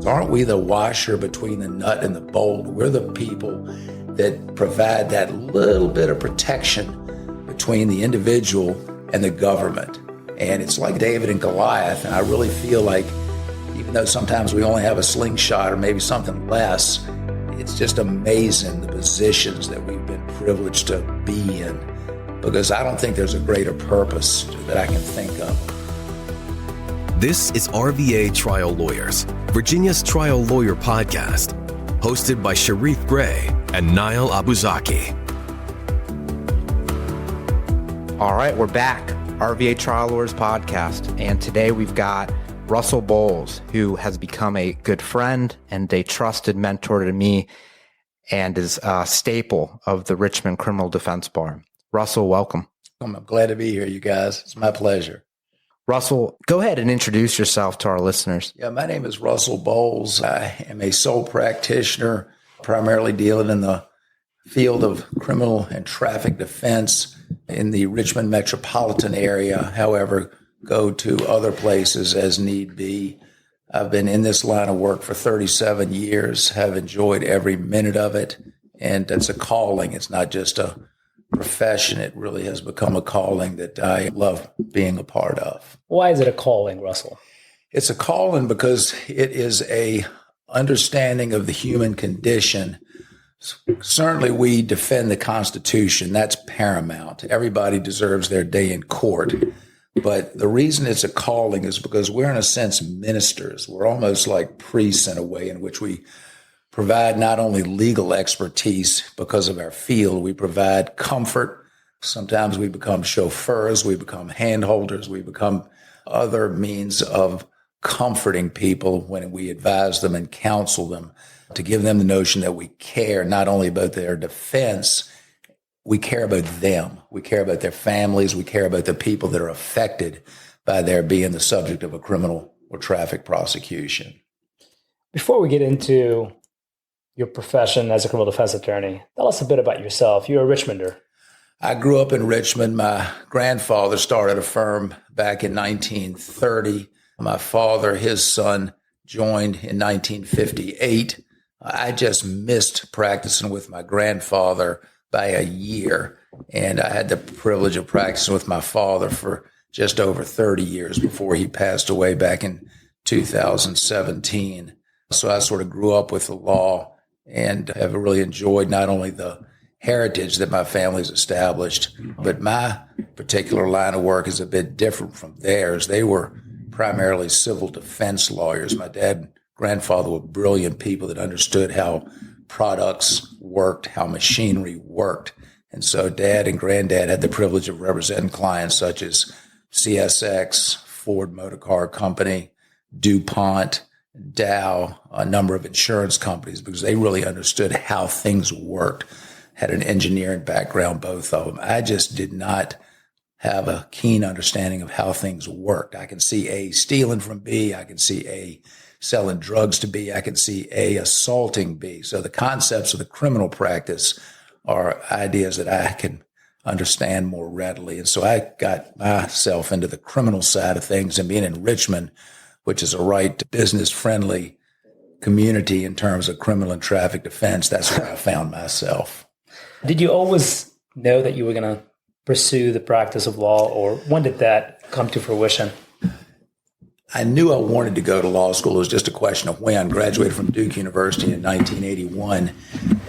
Aren't we the washer between the nut and the bolt? We're the people that provide that little bit of protection between the individual and the government. And it's like David and Goliath, and I really feel like even though sometimes we only have a slingshot or maybe something less, it's just amazing the positions that we've been privileged to be in, because I don't think there's a greater purpose that I can think of. This is RVA Trial Lawyers, Virginia's trial lawyer podcast, hosted by Sharif Gray and Niall Abuzaki. All right, we're back. RVA Trial Lawyers podcast, and today we've got Russell Bowles, who has become a good friend and a trusted mentor to me and is a staple of the Richmond criminal defense bar. Russell, welcome. I'm glad to be here, you guys. It's my pleasure. Russell, go ahead and introduce yourself to our listeners. Yeah, my name is Russell Bowles. I am a sole practitioner, primarily dealing in the field of criminal and traffic defense in the Richmond metropolitan area. However, go to other places as need be. I've been in this line of work for 37 years, have enjoyed every minute of it, and it's a calling. It's not just a profession. It really has become a calling that I love being a part of. Why is it a calling, Russell? It's a calling because it is a understanding of the human condition. Certainly we defend the Constitution. That's paramount. Everybody deserves their day in court. But the reason it's a calling is because we're, in a sense, ministers. We're almost like priests in a way in which we provide not only legal expertise because of our field, we provide comfort. Sometimes we become chauffeurs, we become handholders, we become other means of comforting people when we advise them and counsel them, to give them the notion that we care not only about their defense, we care about them. We care about their families. We care about the people that are affected by their being the subject of a criminal or traffic prosecution. Before we get into your profession as a criminal defense attorney, tell us a bit about yourself. You're a Richmonder. I grew up in Richmond. My grandfather started a firm back in 1930. My father, his son, joined in 1958. I just missed practicing with my grandfather by a year, and I had the privilege of practicing with my father for just over 30 years before he passed away back in 2017. So I sort of grew up with the law and have really enjoyed not only the heritage that my family's established, but my particular line of work is a bit different from theirs. They were primarily civil defense lawyers. My dad and grandfather were brilliant people that understood how products worked, how machinery worked. And so Dad and Granddad had the privilege of representing clients such as CSX, Ford Motor Car Company, DuPont, Dow, a number of insurance companies, because they really understood how things worked, had an engineering background, both of them. I just did not have a keen understanding of how things worked. I can see A stealing from B. I can see A selling drugs to B. I can see A assaulting B. So the concepts of the criminal practice are ideas that I can understand more readily. And so I got myself into the criminal side of things, and being in Richmond, which is a right business-friendly community in terms of criminal and traffic defense, that's where I found myself. Did you always know that you were going to pursue the practice of law, or when did that come to fruition? I knew I wanted to go to law school. It was just a question of when. Graduated from Duke University in 1981.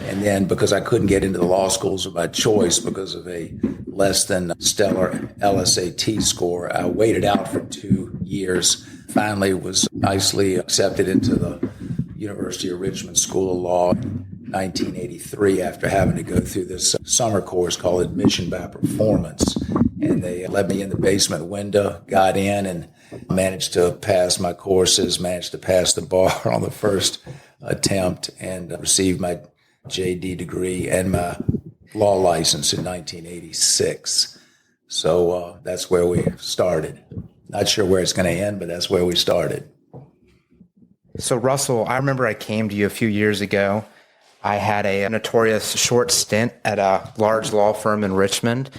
And then because I couldn't get into the law schools of my choice because of a less than stellar LSAT score, I waited out for 2 years. Finally was nicely accepted into the University of Richmond School of Law in 1983 after having to go through this summer course called Admission by Performance. And they let me in the basement window, got in, and managed to pass my courses, managed to pass the bar on the first attempt, and received my JD degree and my law license in 1986. So that's where we started. Not sure where it's going to end, but that's where we started. So Russell, I remember I came to you a few years ago. I had a notorious short stint at a large law firm in Richmond,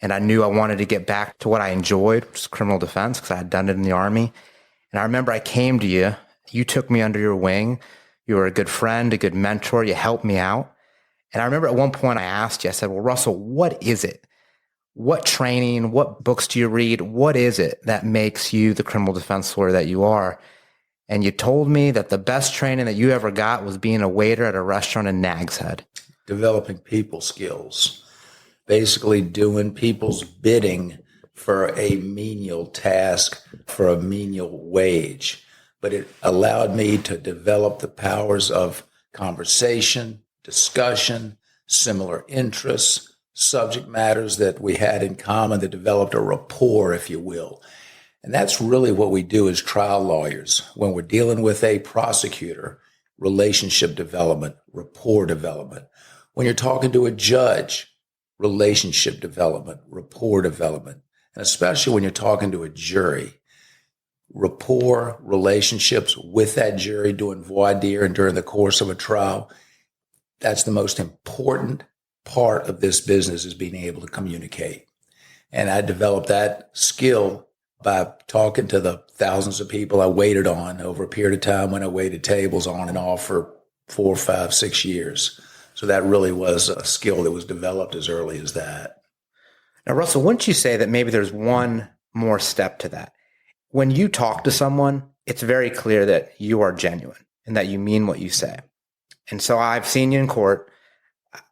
and I knew I wanted to get back to what I enjoyed, which was criminal defense, because I had done it in the Army. And I remember I came to you You took me under your wing. You were a good friend, a good mentor. You helped me out. And I remember at one point I asked you, I said, well, Russell, what is it? What training, what books do you read? What is it that makes you the criminal defense lawyer that you are? And you told me that the best training that you ever got was being a waiter at a restaurant in Nags Head. Developing people skills, basically doing people's bidding for a menial task, for a menial wage. But it allowed me to develop the powers of conversation, discussion, similar interests, subject matters that we had in common that developed a rapport, if you will. And that's really what we do as trial lawyers. When we're dealing with a prosecutor, relationship development, rapport development. When you're talking to a judge, relationship development, rapport development. And especially when you're talking to a jury, rapport, relationships with that jury doing voir dire and during the course of a trial. That's the most important part of this business, is being able to communicate. And I developed that skill by talking to the thousands of people I waited on over a period of time when I waited tables on and off for 4, 5, 6 years. So that really was a skill that was developed as early as that. Now, Russell, wouldn't you say that maybe there's one more step to that? When you talk to someone, it's very clear that you are genuine and that you mean what you say. And so I've seen you in court.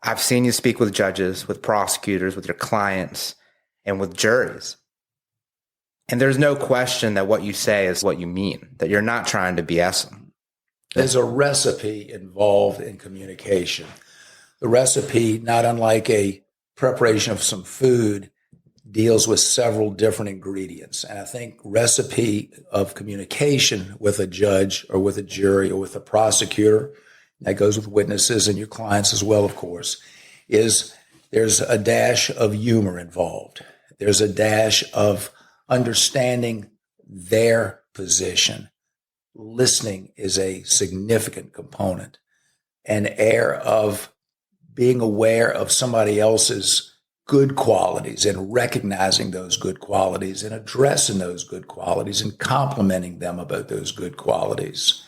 I've seen you speak with judges, with prosecutors, with your clients, and with juries. And there's no question that what you say is what you mean, that you're not trying to BS them. There's a recipe involved in communication. The recipe, not unlike a preparation of some food, deals with several different ingredients. And I think recipe of communication with a judge or with a jury or with a prosecutor, that goes with witnesses and your clients as well, of course, is there's a dash of humor involved. There's a dash of understanding their position. Listening is a significant component. An air of being aware of somebody else's good qualities and recognizing those good qualities and addressing those good qualities and complimenting them about those good qualities.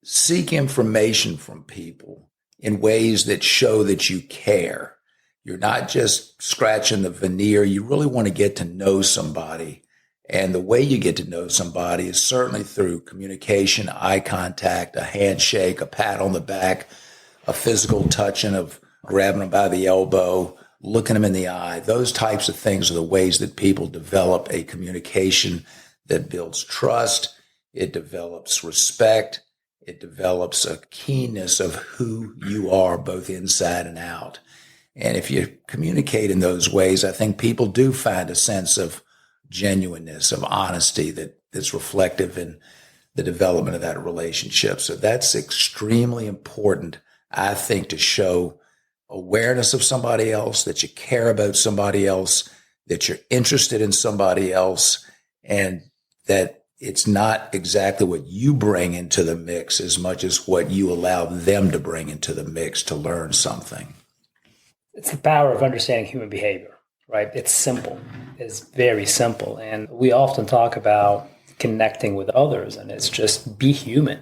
Seek information from people in ways that show that you care. You're not just scratching the veneer. You really want to get to know somebody. And the way you get to know somebody is certainly through communication, eye contact, a handshake, a pat on the back, a physical touching of grabbing them by the elbow, looking them in the eye. Those types of things are the ways that people develop a communication that builds trust. It develops respect. It develops a keenness of who you are, both inside and out. And if you communicate in those ways, I think people do find a sense of genuineness, of honesty that's reflective in the development of that relationship. So that's extremely important, I think, to show awareness of somebody else, that you care about somebody else, that you're interested in somebody else, and that it's not exactly what you bring into the mix as much as what you allow them to bring into the mix to learn something. It's the power of understanding human behavior, right? It's simple. It's very simple. And we often talk about connecting with others, and it's just be human,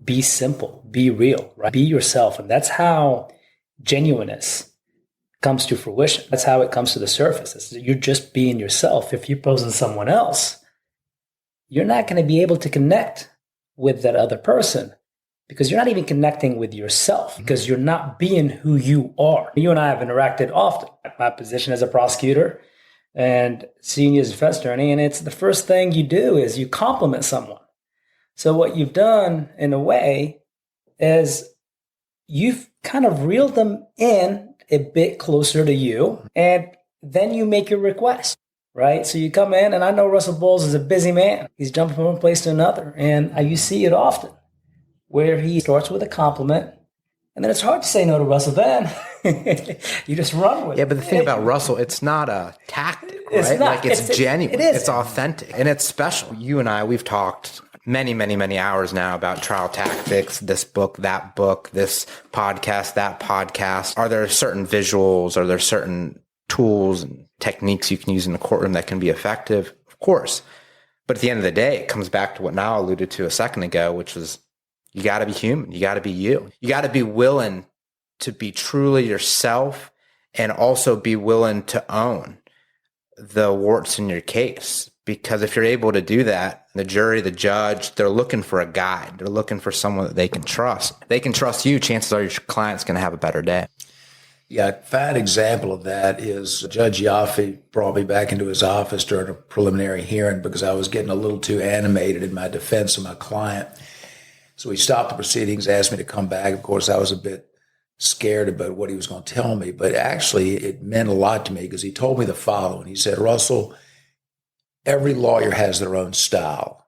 be simple, be real, right? Be yourself. And that's how genuineness comes to fruition. That's how it comes to the surface. You're just being yourself. If you're posing someone else, you're not going to be able to connect with that other person because you're not even connecting with yourself because you're not being who you are. You and I have interacted often at my position as a prosecutor and seeing you as a defense attorney, and it's the first thing you do is you compliment someone. So what you've done in a way is you've kind of reeled them in a bit closer to you, and then you make your request. Right? So you come in, and I know Russell Bowles is a busy man. He's jumping from one place to another. And you see it often where he starts with a compliment, and then it's hard to say no to Russell then. You just run with it. Yeah, but the thing about Russell, it's not a tactic, right? It's not. Like it's genuine. It is. It's authentic. And it's special. You and I, we've talked many, many, many hours now about trial tactics, this book, this podcast, that podcast. Are there certain visuals? Are there certain tools and techniques you can use in the courtroom that can be effective? Of course. But at the end of the day, it comes back to what Niall alluded to a second ago, which was You got to be human. You got to be you. You got to be willing to be truly yourself and also be willing to own the warts in your case. Because if you're able to do that, the jury, the judge, they're looking for a guide. They're looking for someone that they can trust. If they can trust you, chances are your client's going to have a better day. Yeah, a fine example of that is Judge Yaffe brought me back into his office during a preliminary hearing because I was getting a little too animated in my defense of my client. So he stopped the proceedings, asked me to come back. Of course, I was a bit scared about what he was going to tell me, but actually it meant a lot to me because he told me the following. He said, Russell, every lawyer has their own style.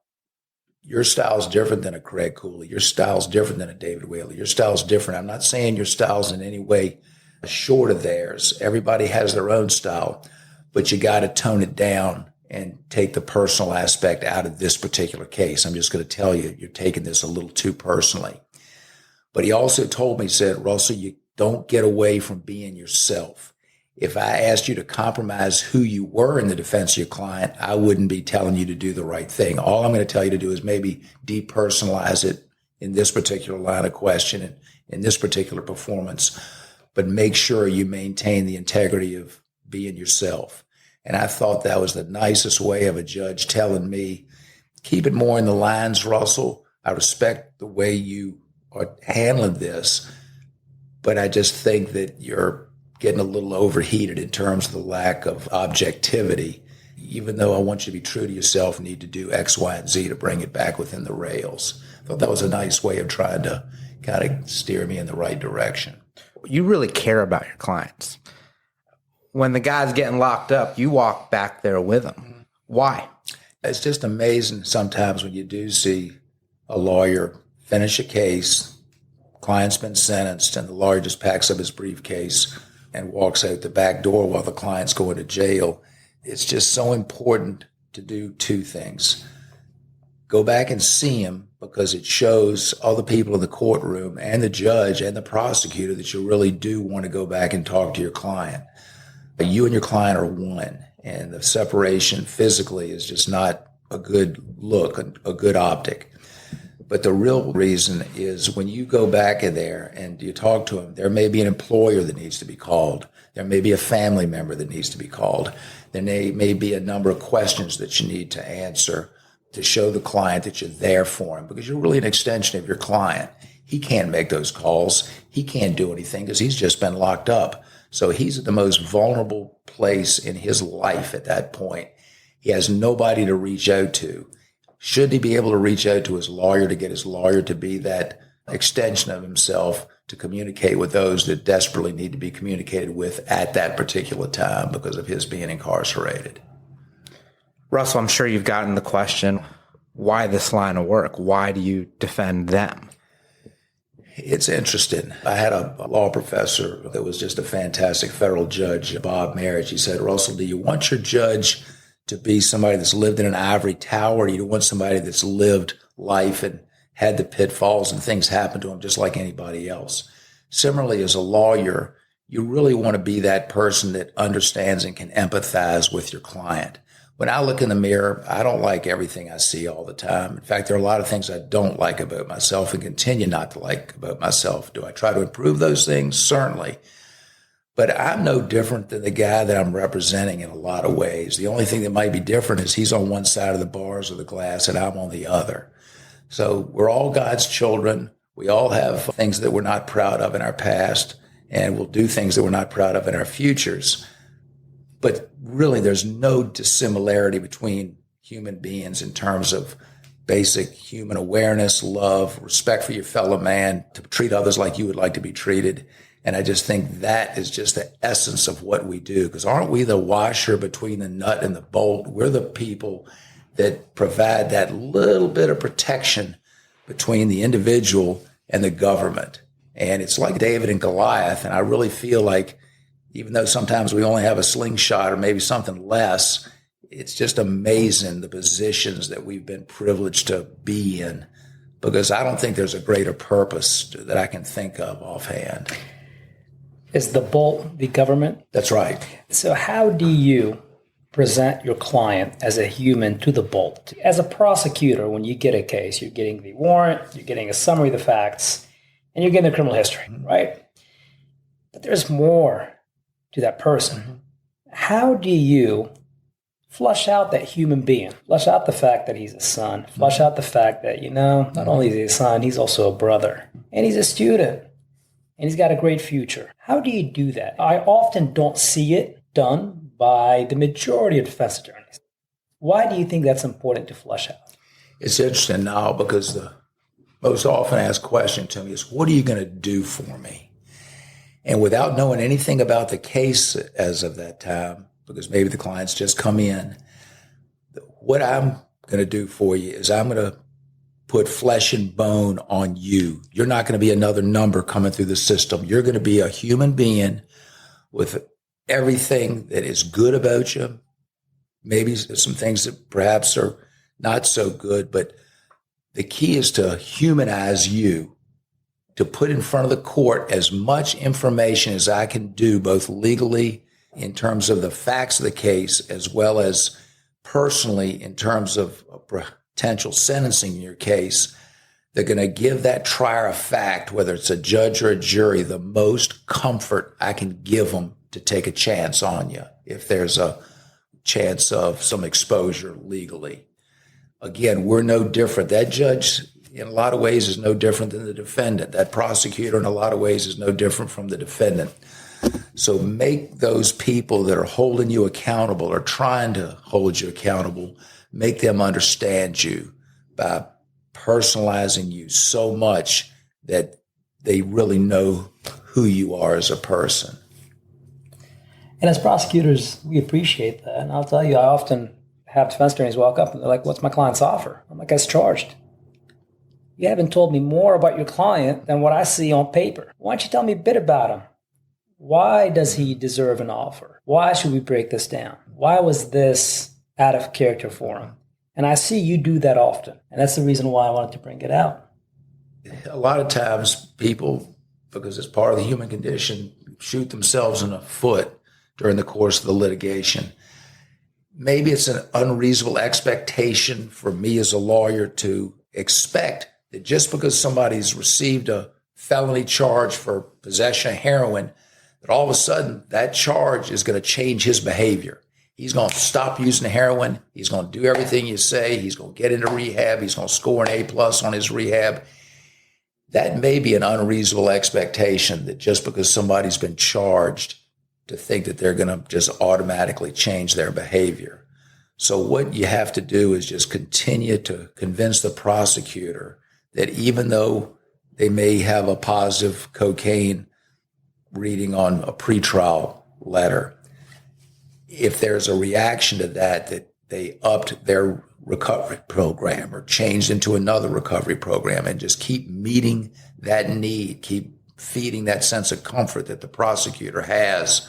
Your style is different than a Craig Cooley. Your style is different than a David Whaley. Your style is different. I'm not saying your style is in any way short of theirs. Everybody has their own style, but you got to tone it down and take the personal aspect out of this particular case. I'm just going to tell you, you're taking this a little too personally. But he also told me, he said, Russell, you don't get away from being yourself. If I asked you to compromise who you were in the defense of your client, I wouldn't be telling you to do the right thing. All I'm going to tell you to do is maybe depersonalize it in this particular line of question and in this particular performance, but make sure you maintain the integrity of being yourself. And I thought that was the nicest way of a judge telling me, keep it more in the lines, Russell. I respect the way you are handling this, but I just think that you're getting a little overheated in terms of the lack of objectivity. Even though I want you to be true to yourself, you need to do X, Y, and Z to bring it back within the rails. I thought that was a nice way of trying to kind of steer me in the right direction. You really care about your clients. When the guy's getting locked up, you walk back there with him. Why? It's just amazing sometimes when you do see a lawyer finish a case, client's been sentenced, and the lawyer just packs up his briefcase and walks out the back door while the client's going to jail. It's just so important to do two things. Go back and see him because it shows other people in the courtroom and the judge and the prosecutor that you really do want to go back and talk to your client. But you and your client are one, and the separation physically is just not a good look, a good optic. But the real reason is when you go back in there and you talk to him, there may be an employer that needs to be called. There may be a family member that needs to be called. There may be a number of questions that you need to answer to show the client that you're there for him because you're really an extension of your client. He can't make those calls. He can't do anything because he's just been locked up. So he's at the most vulnerable place in his life at that point. He has nobody to reach out to. Should he be able to reach out to his lawyer to get his lawyer to be that extension of himself to communicate with those that desperately need to be communicated with at that particular time because of his being incarcerated? Russell, I'm sure you've gotten the question, why this line of work? Why do you defend them? It's interesting. I had a law professor that was just a fantastic federal judge, Bob Marriage. He said, Russell, do you want your judge to be somebody that's lived in an ivory tower, or do you want somebody that's lived life and had the pitfalls and things happen to him just like anybody else? Similarly, as a lawyer, you really want to be that person that understands and can empathize with your client. When I look in the mirror, I don't like everything I see all the time. In fact, there are a lot of things I don't like about myself and continue not to like about myself. Do I try to improve those things? Certainly. But I'm no different than the guy that I'm representing in a lot of ways. The only thing that might be different is he's on one side of the bars of the glass and I'm on the other. So we're all God's children. We all have things that we're not proud of in our past, and we'll do things that we're not proud of in our futures. But really, there's no dissimilarity between human beings in terms of basic human awareness, love, respect for your fellow man, to treat others like you would like to be treated. And I just think that is just the essence of what we do. Because aren't we the washer between the nut and the bolt? We're the people that provide that little bit of protection between the individual and the government. And it's like David and Goliath. And I really feel like even though sometimes we only have a slingshot or maybe something less, it's just amazing the positions that we've been privileged to be in, because I don't think there's a greater purpose that I can think of offhand. Is the bolt the government? That's right. So how do you present your client as a human to the bolt. As a prosecutor, when you get a case, you're getting the warrant, you're getting a summary of the facts, and you're getting the criminal history, right? But there's more to that person. How do you flush out that human being? Flush out the fact that he's a son. Flush out the fact that, not only is he a son, he's also a brother. And he's a student. And he's got a great future. How do you do that? I often don't see it done by the majority of defense attorneys. Why do you think that's important to flush out? It's interesting now because the most often asked question to me is, what are you going to do for me? And without knowing anything about the case as of that time, because maybe the client's just come in, what I'm going to do for you is I'm going to put flesh and bone on you. You're not going to be another number coming through the system. You're going to be a human being with everything that is good about you. Maybe some things that perhaps are not so good, but the key is to humanize you, to put in front of the court as much information as I can do, both legally in terms of the facts of the case, as well as personally in terms of potential sentencing in your case. They're going to give that trier of fact, whether it's a judge or a jury, the most comfort I can give them to take a chance on you if there's a chance of some exposure legally. Again, we're no different. That judge, in a lot of ways, is no different than the defendant. That prosecutor, in a lot of ways, is no different from the defendant. So make those people that are holding you accountable or trying to hold you accountable, make them understand you by personalizing you so much that they really know who you are as a person. And as prosecutors, we appreciate that. And I'll tell you, I often have defense attorneys walk up and they're like, what's my client's offer? I'm like, as charged. You haven't told me more about your client than what I see on paper. Why don't you tell me a bit about him? Why does he deserve an offer? Why should we break this down? Why was this out of character for him? And I see you do that often. And that's the reason why I wanted to bring it out. A lot of times people, because it's part of the human condition, shoot themselves in the foot during the course of the litigation. Maybe it's an unreasonable expectation for me as a lawyer to expect that just because somebody's received a felony charge for possession of heroin, that all of a sudden that charge is going to change his behavior. He's going to stop using the heroin. He's going to do everything you say. He's going to get into rehab. He's going to score an A+ on his rehab. That may be an unreasonable expectation that just because somebody's been charged to think that they're going to just automatically change their behavior. So what you have to do is just continue to convince the prosecutor that even though they may have a positive cocaine reading on a pretrial letter, if there's a reaction to that, that they upped their recovery program or changed into another recovery program, and just keep meeting that need, keep feeding that sense of comfort that the prosecutor has.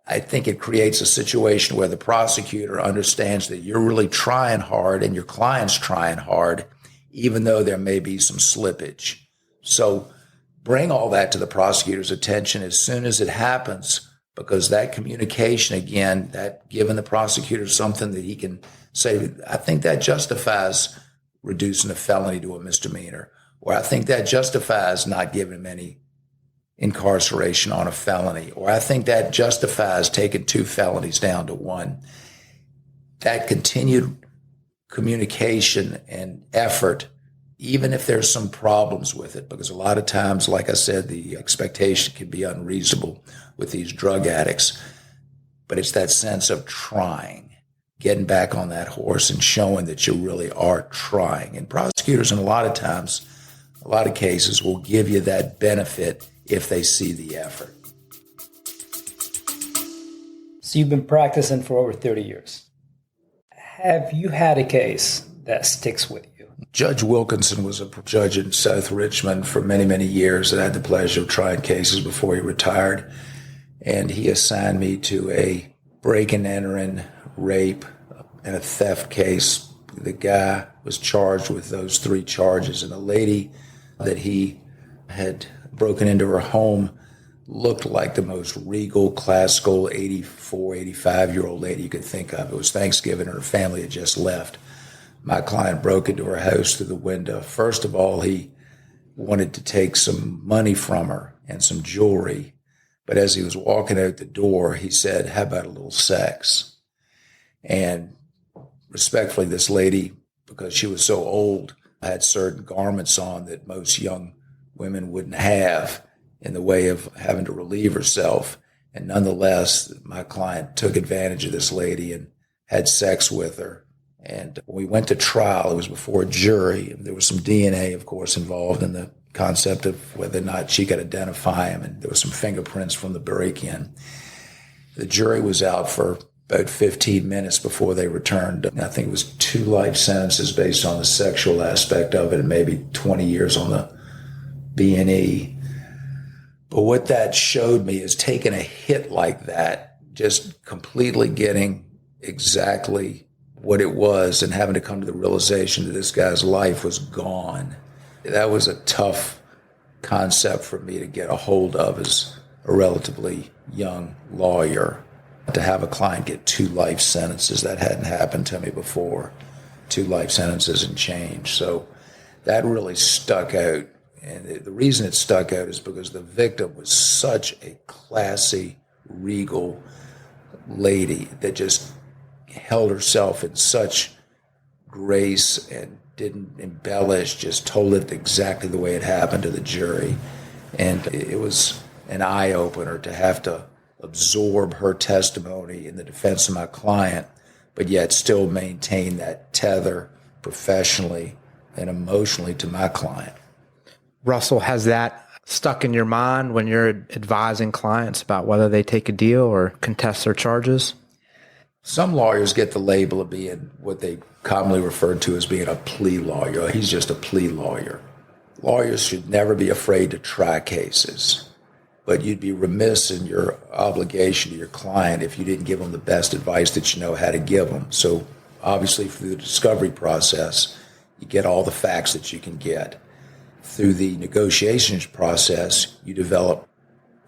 I think it creates a situation where the prosecutor understands that you're really trying hard and your client's trying hard, even though there may be some slippage. So bring all that to the prosecutor's attention as soon as it happens, because that communication, again, that giving the prosecutor something that he can say, I think that justifies reducing a felony to a misdemeanor, or I think that justifies not giving him any incarceration on a felony, or I think that justifies taking 2 felonies down to 1. That continued communication and effort, even if there's some problems with it, because a lot of times, like I said, the expectation can be unreasonable with these drug addicts, but it's that sense of trying, getting back on that horse and showing that you really are trying. And prosecutors, in a lot of times, a lot of cases, will give you that benefit if they see the effort. So you've been practicing for over 30 years. Have you had a case that sticks with you? Judge Wilkinson was a judge in South Richmond for many, many years. I had the pleasure of trying cases before he retired. And he assigned me to a break and entering, rape, and a theft case. The guy was charged with those 3 charges. And the lady that he had broken into her home looked like the most regal, classical 84, 85-year-old lady you could think of. It was Thanksgiving and her family had just left. My client broke into her house through the window. First of all, he wanted to take some money from her and some jewelry. But as he was walking out the door, he said, "How about a little sex?" And respectfully, this lady, because she was so old, had certain garments on that most young women wouldn't have in the way of having to relieve herself. And nonetheless, my client took advantage of this lady and had sex with her. And when we went to trial, it was before a jury. There was some DNA, of course, involved in the concept of whether or not she could identify him. And there was some fingerprints from the break-in. The jury was out for about 15 minutes before they returned. I think it was 2 life sentences based on the sexual aspect of it and maybe 20 years on the B&E. But what that showed me is taking a hit like that, just completely getting exactly what it was and having to come to the realization that this guy's life was gone. That was a tough concept for me to get a hold of as a relatively young lawyer. To have a client get 2 life sentences, that hadn't happened to me before. 2 life sentences and change. So that really stuck out. And the reason it stuck out is because the victim was such a classy, regal lady that just held herself in such grace and didn't embellish, just told it exactly the way it happened to the jury. And it was an eye-opener to have to absorb her testimony in the defense of my client, but yet still maintain that tether professionally and emotionally to my client. Russell, has that stuck in your mind when you're advising clients about whether they take a deal or contest their charges? Some lawyers get the label of being what they commonly refer to as being a plea lawyer. He's just a plea lawyer. Lawyers should never be afraid to try cases, but you'd be remiss in your obligation to your client if you didn't give them the best advice that you know how to give them. So obviously through the discovery process, you get all the facts that you can get. Through the negotiations process, you develop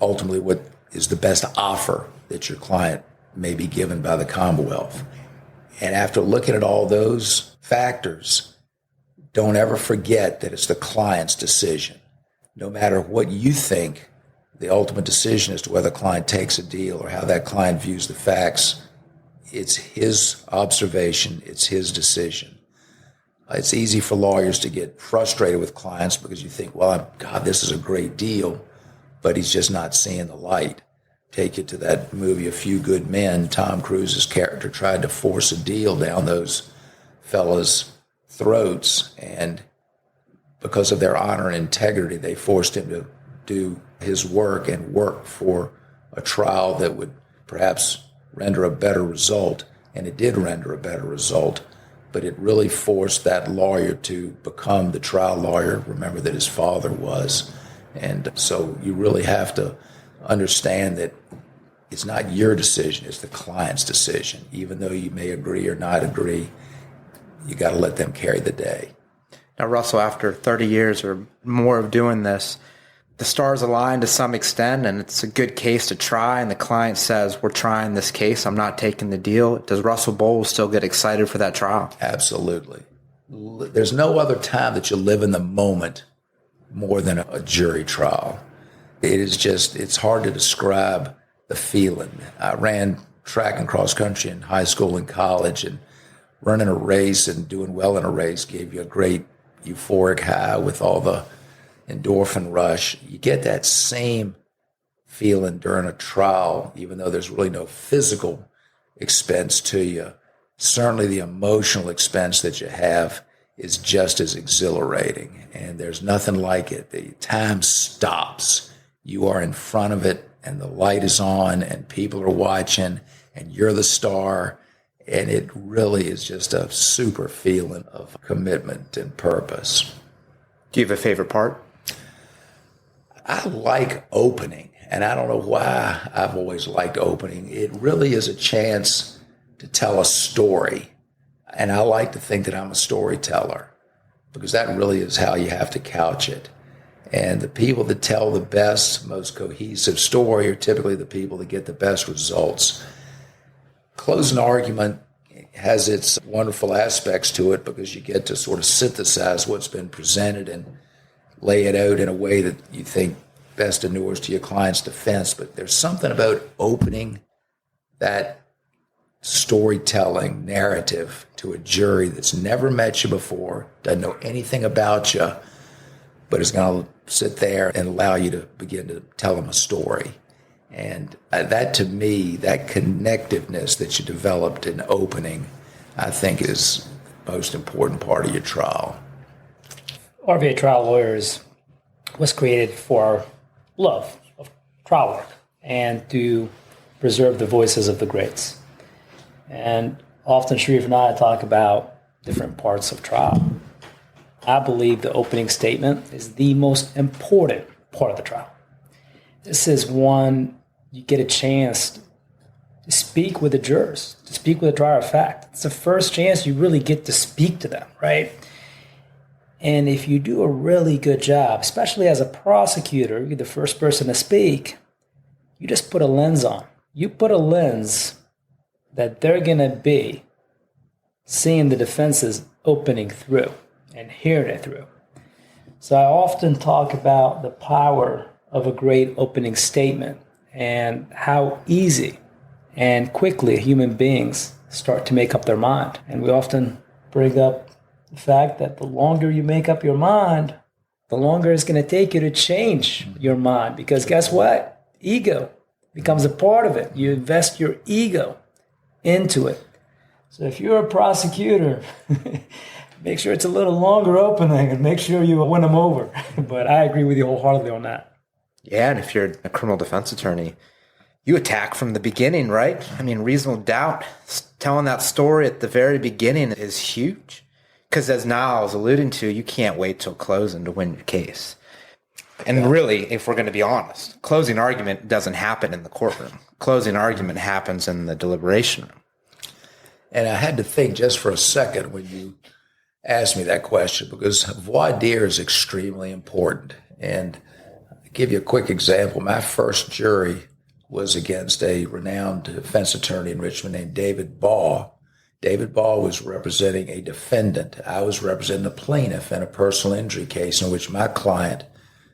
ultimately what is the best offer that your client may be given by the Commonwealth. And after looking at all those factors, don't ever forget that it's the client's decision. No matter what you think, the ultimate decision as to whether the client takes a deal or how that client views the facts, it's his observation, it's his decision. It's easy for lawyers to get frustrated with clients because you think, well, God, this is a great deal, but he's just not seeing the light. Take you to that movie, A Few Good Men. Tom Cruise's character tried to force a deal down those fellas' throats, and because of their honor and integrity, they forced him to do his work and work for a trial that would perhaps render a better result, and it did render a better result. But it really forced that lawyer to become the trial lawyer, remember, that his father was. And so you really have to understand that it's not your decision, it's the client's decision. Even though you may agree or not agree, you got to let them carry the day. Now, Russell, after 30 years or more of doing this, the stars align to some extent, and it's a good case to try, and the client says, we're trying this case, I'm not taking the deal. Does Russell Bowles still get excited for that trial? Absolutely. There's no other time that you live in the moment more than a jury trial. It is just, it's hard to describe the feeling. I ran track and cross country in high school and college, and running a race and doing well in a race gave you a great euphoric high with all the endorphin rush. You get that same feeling during a trial, even though there's really no physical expense to you. Certainly the emotional expense that you have is just as exhilarating, and there's nothing like it. The time stops. You are in front of it, and the light is on, and people are watching, and you're the star, and it really is just a super feeling of commitment and purpose. Do you have a favorite part? I like opening, and I don't know why I've always liked opening. It really is a chance to tell a story, and I like to think that I'm a storyteller because that really is how you have to couch it. And the people that tell the best, most cohesive story are typically the people that get the best results. Closing argument has its wonderful aspects to it because you get to sort of synthesize what's been presented and lay it out in a way that you think best inures to your client's defense. But there's something about opening that storytelling narrative to a jury that's never met you before, doesn't know anything about you, but is going to sit there and allow you to begin to tell them a story. And that, to me, that connectiveness that you developed in opening, I think is the most important part of your trial. RVA Trial Lawyers was created for our love of trial work and to preserve the voices of the greats. And often Sharif and I talk about different parts of trial. I believe the opening statement is the most important part of the trial. This is one you get a chance to speak with the jurors, to speak with a trier of fact. It's the first chance you really get to speak to them, right? And if you do a really good job, especially as a prosecutor, you're the first person to speak, you just put a lens on. You put a lens that they're going to be seeing the defenses opening through and hearing it through. So I often talk about the power of a great opening statement and how easy and quickly human beings start to make up their mind. And we often bring up the fact that the longer you make up your mind, the longer it's going to take you to change your mind. Because guess what? Ego becomes a part of it. You invest your ego into it. So if you're a prosecutor, make sure it's a little longer opening and make sure you win them over. But I agree with you wholeheartedly on that. Yeah, and if you're a criminal defense attorney, you attack from the beginning, right? I mean, reasonable doubt, telling that story at the very beginning is huge. Because as Niall was alluding to, you can't wait till closing to win your case. And really, if we're going to be honest, closing argument doesn't happen in the courtroom. Closing argument happens in the deliberation room. And I had to think just for a second when you asked me that question, because voir dire is extremely important. And I'll give you a quick example. My first jury was against a renowned defense attorney in Richmond named David Baugh. David Baugh was representing a defendant. I was representing a plaintiff in a personal injury case in which my client,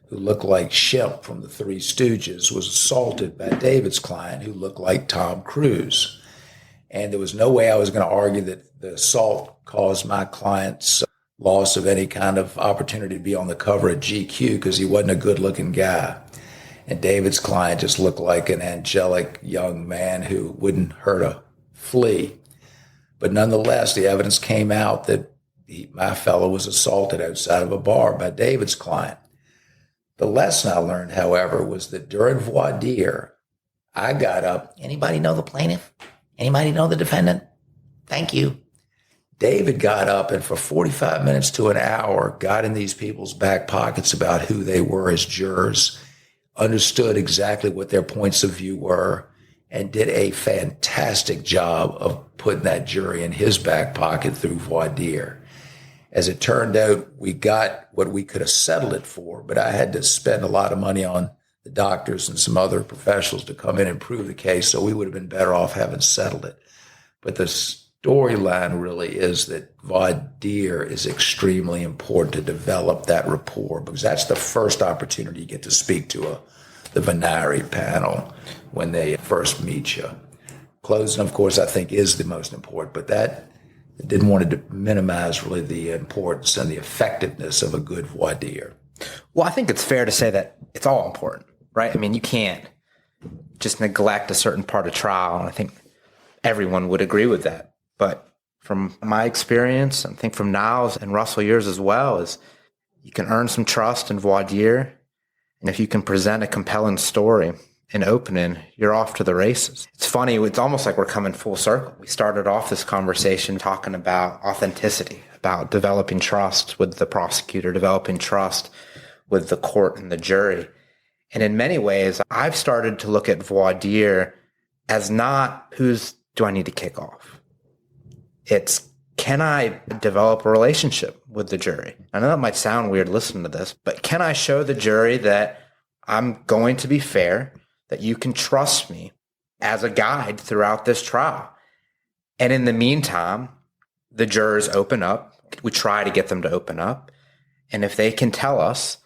who looked like Shemp from the Three Stooges, was assaulted by David's client, who looked like Tom Cruise. And there was no way I was going to argue that the assault caused my client's loss of any kind of opportunity to be on the cover of GQ because he wasn't a good-looking guy. And David's client just looked like an angelic young man who wouldn't hurt a flea. But nonetheless, the evidence came out that my fellow was assaulted outside of a bar by David's client. The lesson I learned, however, was that during voir dire, I got up. Anybody know the plaintiff? Anybody know the defendant? Thank you. David got up and for 45 minutes to an hour got in these people's back pockets about who they were as jurors, understood exactly what their points of view were, and did a fantastic job of putting that jury in his back pocket through voir dire. As it turned out, we got what we could have settled it for, but I had to spend a lot of money on the doctors and some other professionals to come in and prove the case, so we would have been better off having settled it. But the storyline really is that voir dire is extremely important to develop that rapport, because that's the first opportunity you get to speak to the venire panel when they first meet you. Closing, of course, I think is the most important, but that I didn't want to minimize really the importance and the effectiveness of a good voir dire. Well, I think it's fair to say that it's all important, right? I mean, you can't just neglect a certain part of trial, and I think everyone would agree with that. But from my experience, I think from Niall's and Russell yours as well, is you can earn some trust in voir dire, and if you can present a compelling story in opening, you're off to the races. It's funny, it's almost like we're coming full circle. We started off this conversation talking about authenticity, about developing trust with the prosecutor, developing trust with the court and the jury. And in many ways, I've started to look at voir dire as not whose do I need to kick off. It's can I develop a relationship with the jury? I know that might sound weird listening to this, but can I show the jury that I'm going to be fair, that you can trust me as a guide throughout this trial? And in the meantime, the jurors open up. We try to get them to open up. And if they can tell us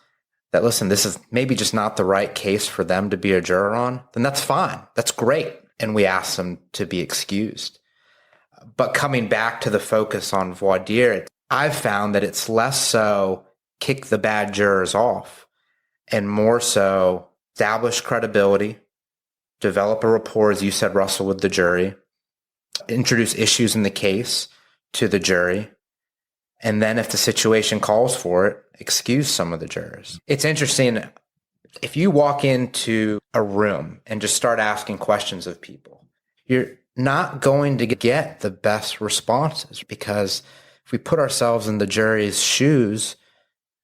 that, listen, this is maybe just not the right case for them to be a juror on, then that's fine. That's great. And we ask them to be excused. But coming back to the focus on voir dire, I've found that it's less so kick the bad jurors off and more so establish credibility, develop a rapport, as you said, Russell, with the jury, introduce issues in the case to the jury, and then if the situation calls for it, excuse some of the jurors. It's interesting. If you walk into a room and just start asking questions of people, you're not going to get the best responses, because if we put ourselves in the jury's shoes,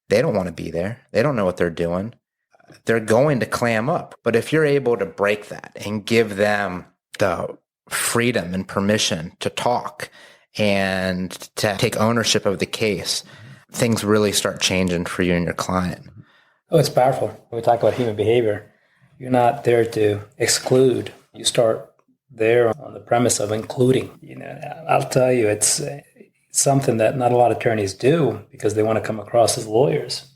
they don't want to be there. They don't know what they're doing. They're going to clam up. But if you're able to break that and give them the freedom and permission to talk and to take ownership of the case, things really start changing for you and your client. Oh, it's powerful. When we talk about human behavior, you're not there to exclude. You start there on the premise of including. I'll tell you, it's something that not a lot of attorneys do because they want to come across as lawyers,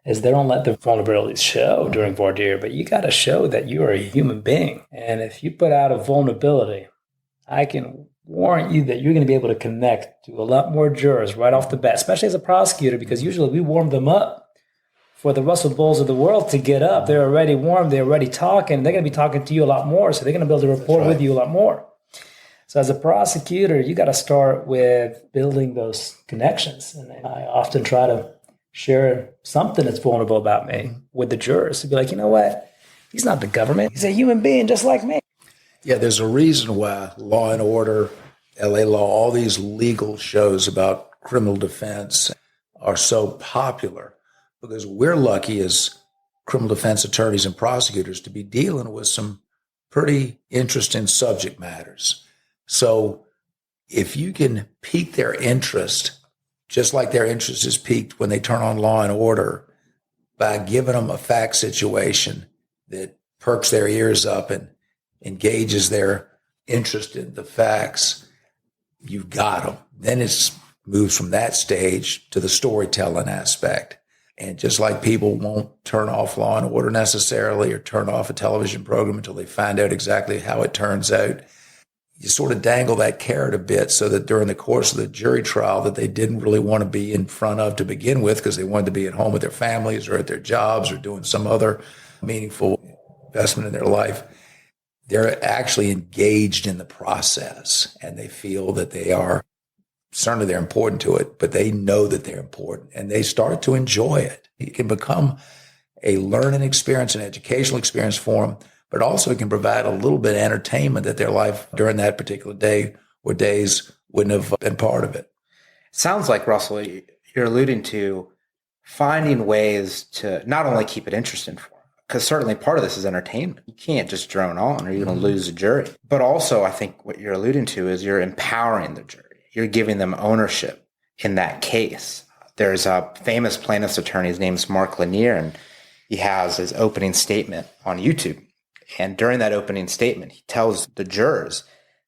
is they don't let the vulnerabilities show during voir dire, but you got to show that you are a human being. And if you put out a vulnerability, I can warrant you that you're going to be able to connect to a lot more jurors right off the bat, especially as a prosecutor, because usually we warm them up for the Russell Bowles of the world to get up. They're already warm. They're already talking. They're going to be talking to you a lot more. So they're going to build a rapport with you a lot more. So as a prosecutor, you got to start with building those connections. And I often try to share something that's vulnerable about me with the jurors to be like, you know what? He's not the government. He's a human being just like me. Yeah, there's a reason why Law and Order, LA Law, all these legal shows about criminal defense are so popular, because we're lucky as criminal defense attorneys and prosecutors to be dealing with some pretty interesting subject matters. So if you can pique their interest, just like their interest is piqued when they turn on Law and Order, by giving them a fact situation that perks their ears up and engages their interest in the facts, you've got them. Then it moves from that stage to the storytelling aspect. And just like people won't turn off Law and Order necessarily or turn off a television program until they find out exactly how it turns out, you sort of dangle that carrot a bit so that during the course of the jury trial that they didn't really want to be in front of to begin with, because they wanted to be at home with their families or at their jobs or doing some other meaningful investment in their life, they're actually engaged in the process and they feel that they are, certainly they're important to it, but they know that they're important and they start to enjoy it. It can become a learning experience, an educational experience for them, but also it can provide a little bit of entertainment that their life during that particular day or days wouldn't have been part of it. Sounds like, Russell, you're alluding to finding ways to not only keep it interesting for them, because certainly part of this is entertainment. You can't just drone on or you're going to lose a jury. But also, I think what you're alluding to is you're empowering the jury. You're giving them ownership in that case. There's a famous plaintiff's attorney, his name's Mark Lanier, and he has his opening statement on YouTube. And during that opening statement, he tells the jurors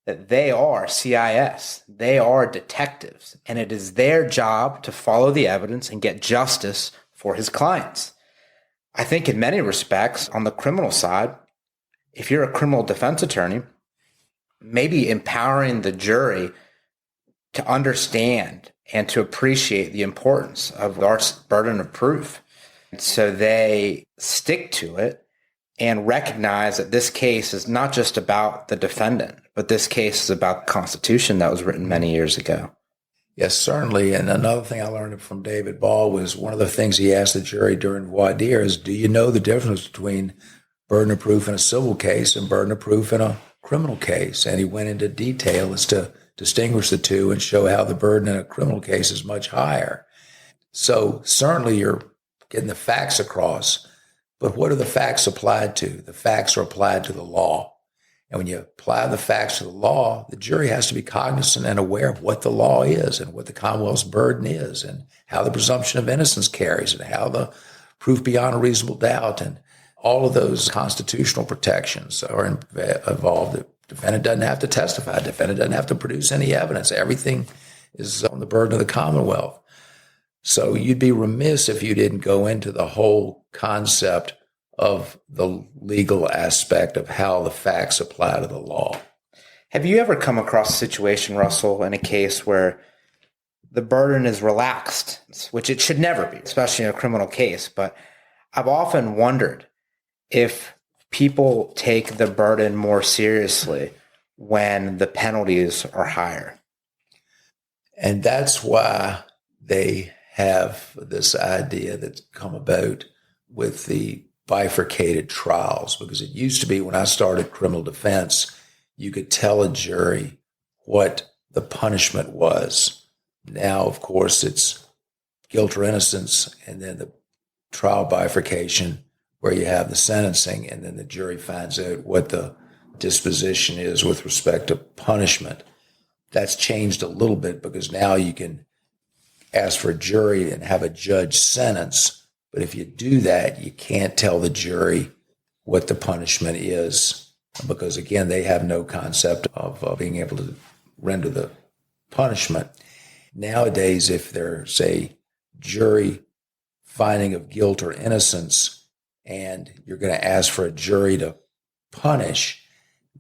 that they are CIS, they are detectives, and it is their job to follow the evidence and get justice for his clients. I think in many respects, on the criminal side, if you're a criminal defense attorney, maybe empowering the jury to understand and to appreciate the importance of our burden of proof, so they stick to it and recognize that this case is not just about the defendant, but this case is about the Constitution that was written many years ago. Yes, certainly. And another thing I learned from David Ball was one of the things he asked the jury during voir dire is, do you know the difference between burden of proof in a civil case and burden of proof in a criminal case? And he went into detail as to distinguish the two and show how the burden in a criminal case is much higher. So certainly you're getting the facts across, but what are the facts applied to? The facts are applied to the law. And when you apply the facts to the law, the jury has to be cognizant and aware of what the law is and what the Commonwealth's burden is and how the presumption of innocence carries and how the proof beyond a reasonable doubt and all of those constitutional protections are involved. The defendant doesn't have to testify. The defendant doesn't have to produce any evidence. Everything is on the burden of the Commonwealth. So you'd be remiss if you didn't go into the whole concept of the legal aspect of how the facts apply to the law. Have you ever come across a situation, Russell, in a case where the burden is relaxed, which it should never be, especially in a criminal case? But I've often wondered if people take the burden more seriously when the penalties are higher. And that's why they have this idea that's come about with the bifurcated trials, because it used to be when I started criminal defense, you could tell a jury what the punishment was. Now, of course, it's guilt or innocence, and then the trial bifurcation where you have the sentencing, and then the jury finds out what the disposition is with respect to punishment. That's changed a little bit because now you can ask for a jury and have a judge sentence. But if you do that, you can't tell the jury what the punishment is because, again, they have no concept of being able to render the punishment. Nowadays, if there's a jury finding of guilt or innocence and you're going to ask for a jury to punish,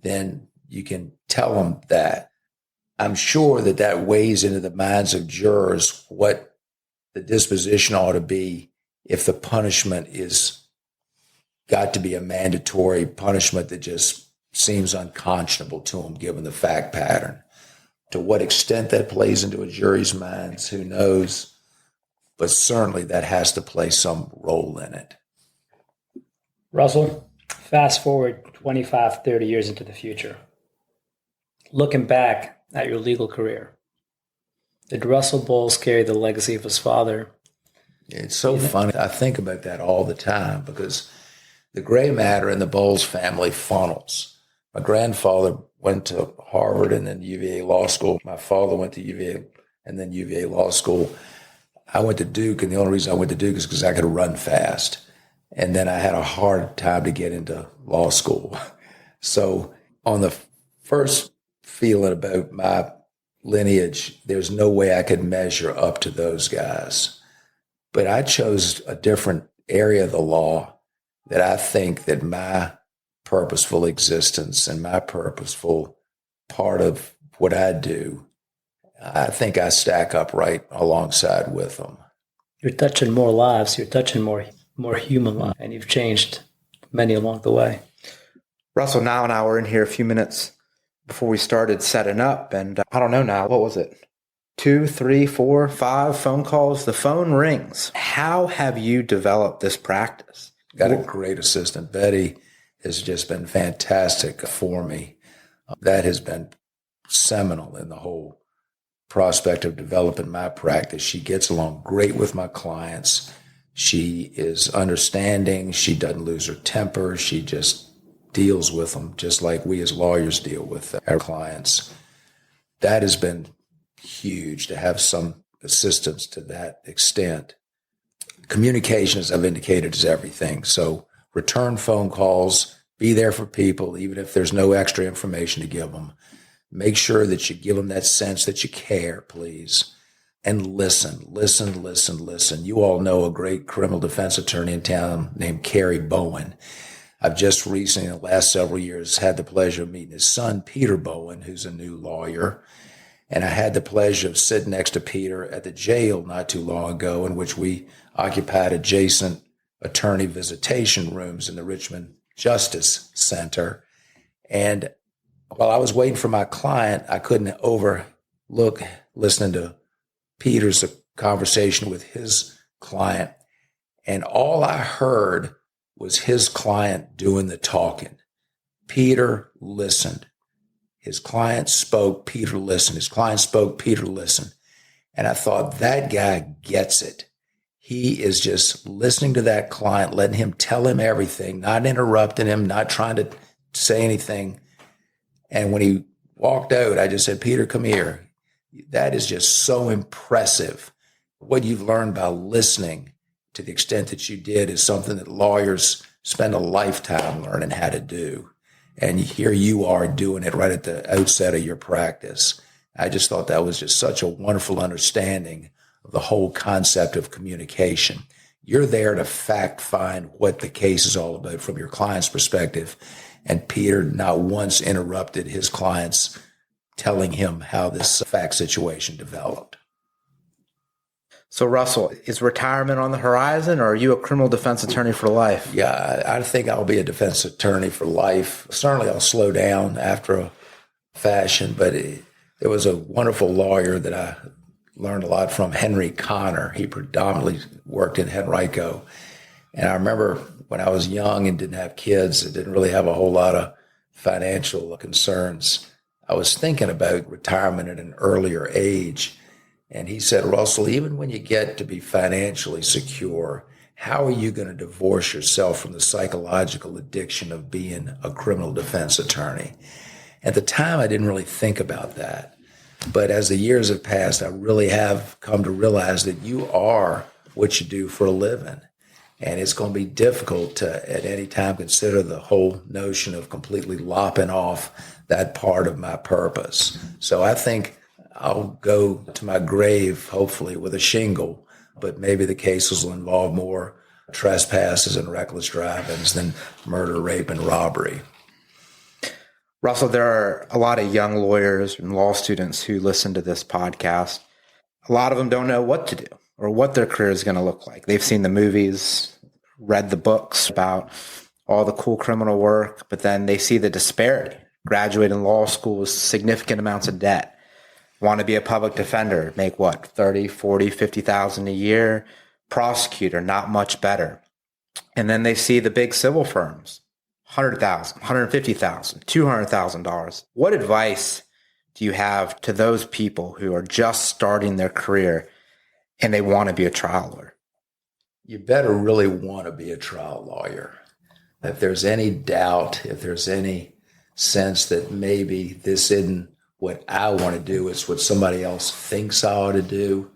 then you can tell them that. I'm sure that that weighs into the minds of jurors what the disposition ought to be if the punishment is got to be a mandatory punishment that just seems unconscionable to them given the fact pattern. To what extent that plays into a jury's minds, who knows? But certainly that has to play some role in it. Russell, fast forward 25, 30 years into the future. Looking back at your legal career, did Russell Bowles carry the legacy of his father? It's so funny. I think about that all the time because the gray matter in the Bowles family funnels. My grandfather went to Harvard and then UVA Law School. My father went to UVA and then UVA Law School. I went to Duke, and the only reason I went to Duke is because I could run fast. And then I had a hard time to get into law school. So on the first feeling about my lineage, there's no way I could measure up to those guys. But I chose a different area of the law that I think that my purposeful existence and my purposeful part of what I do, I think I stack up right alongside with them. You're touching more lives. You're touching more human lives, and you've changed many along the way. Russell, now and I were in here a few minutes before we started setting up, and I don't know now, what was it? 2, 3, 4, 5 phone calls. The phone rings. How have you developed this practice? Got a great assistant. Betty has just been fantastic for me. That has been seminal in the whole prospect of developing my practice. She gets along great with my clients. She is understanding. She doesn't lose her temper. She just deals with them just like we as lawyers deal with our clients. That has been huge to have some assistance to that extent. Communication, as I've indicated, is everything. So return phone calls, be there for people, even if there's no extra information to give them. Make sure that you give them that sense that you care, please. And listen. You all know a great criminal defense attorney in town named Kerry Bowen. I've just recently, in the last several years, had the pleasure of meeting his son, Peter Bowen, who's a new lawyer. And I had the pleasure of sitting next to Peter at the jail not too long ago, in which we occupied adjacent attorney visitation rooms in the Richmond Justice Center. And while I was waiting for my client, I couldn't overlook listening to Peter's conversation with his client. And all I heard was his client doing the talking. Peter listened. His client spoke, Peter listened. His client spoke, Peter listened. And I thought, that guy gets it. He is just listening to that client, letting him tell him everything, not interrupting him, not trying to say anything. And when he walked out, I just said, Peter, come here. That is just so impressive. What you've learned by listening to the extent that you did is something that lawyers spend a lifetime learning how to do. And here you are doing it right at the outset of your practice. I just thought that was just such a wonderful understanding of the whole concept of communication. You're there to fact find what the case is all about from your client's perspective. And Peter not once interrupted his clients telling him how this fact situation developed. So, Russell, is retirement on the horizon, or are you a criminal defense attorney for life? Yeah, I think I'll be a defense attorney for life. Certainly I'll slow down after a fashion, but there was a wonderful lawyer that I learned a lot from, Henry Connor. He predominantly worked in Henrico. And I remember when I was young and didn't have kids, I didn't really have a whole lot of financial concerns. I was thinking about retirement at an earlier age. And he said, Russell, even when you get to be financially secure, how are you going to divorce yourself from the psychological addiction of being a criminal defense attorney? At the time, I didn't really think about that. But as the years have passed, I really have come to realize that you are what you do for a living. And it's going to be difficult to, at any time, consider the whole notion of completely lopping off that part of my purpose. So I think I'll go to my grave, hopefully, with a shingle, but maybe the cases will involve more trespasses and reckless drivings than murder, rape, and robbery. Russell, there are a lot of young lawyers and law students who listen to this podcast. A lot of them don't know what to do or what their career is going to look like. They've seen the movies, read the books about all the cool criminal work, but then they see the disparity. Graduate in law school with significant amounts of debt. Want to be a public defender, make what, 30, 40, 50,000 a year? Prosecutor, not much better. And then they see the big civil firms, $100,000, $150,000, $200,000. What advice do you have to those people who are just starting their career and they want to be a trial lawyer? You better really want to be a trial lawyer. If there's any doubt, if there's any sense that maybe this isn't what I want to do, it's what somebody else thinks I ought to do.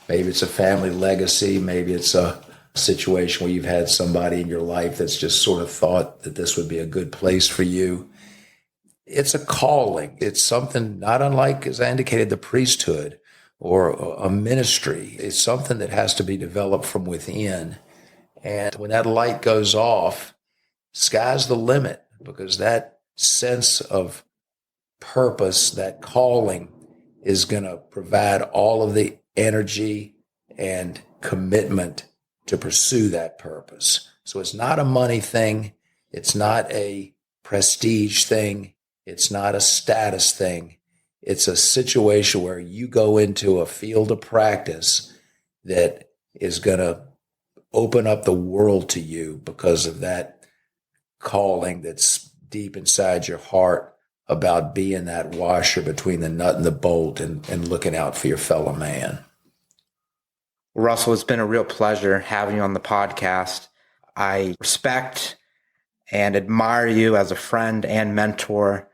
Maybe it's a family legacy. Maybe it's a situation where you've had somebody in your life that's just sort of thought that this would be a good place for you. It's a calling. It's something not unlike, as I indicated, the priesthood or a ministry. It's something that has to be developed from within. And when that light goes off, sky's the limit, because that sense of purpose, that calling, is going to provide all of the energy and commitment to pursue that purpose. So it's not a money thing. It's not a prestige thing. It's not a status thing. It's a situation where you go into a field of practice that is going to open up the world to you because of that calling that's deep inside your heart about being that washer between the nut and the bolt and looking out for your fellow man. Russell, it's been a real pleasure having you on the podcast. I respect and admire you as a friend and mentor,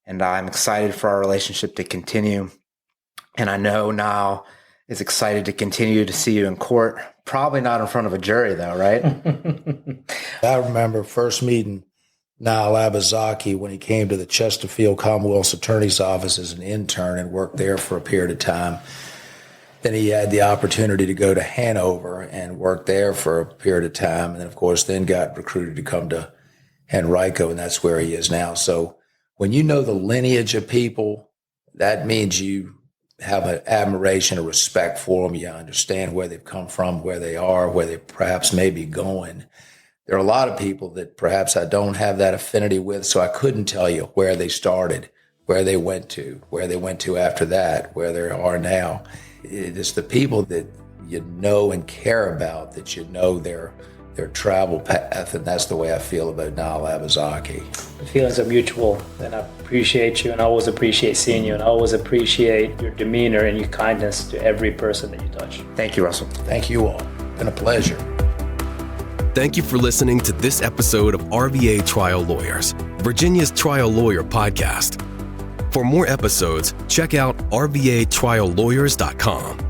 and I'm excited for our relationship to continue. And I know Niall is excited to continue to see you in court. Probably not in front of a jury, though, right? I remember first meeting Niall Abizaki when he came to the Chesterfield Commonwealth's Attorney's Office as an intern and worked there for a period of time. Then he had the opportunity to go to Hanover and work there for a period of time. And then, of course, then got recruited to come to Henrico, and that's where he is now. So when you know the lineage of people, that means you have an admiration, a respect for them. You understand where they've come from, where they are, where they perhaps may be going. There are a lot of people that perhaps I don't have that affinity with, so I couldn't tell you where they started, where they went to after that, where they are now. It's the people that you know and care about, that you know their travel path, and that's the way I feel about Niall Abizaki. The feelings are mutual, and I appreciate you, and I always appreciate seeing you, and I always appreciate your demeanor and your kindness to every person that you touch. Thank you, Russell. Thank you all. It's been a pleasure. Thank you for listening to this episode of RVA Trial Lawyers, Virginia's trial lawyer podcast. For more episodes, check out rvatriallawyers.com.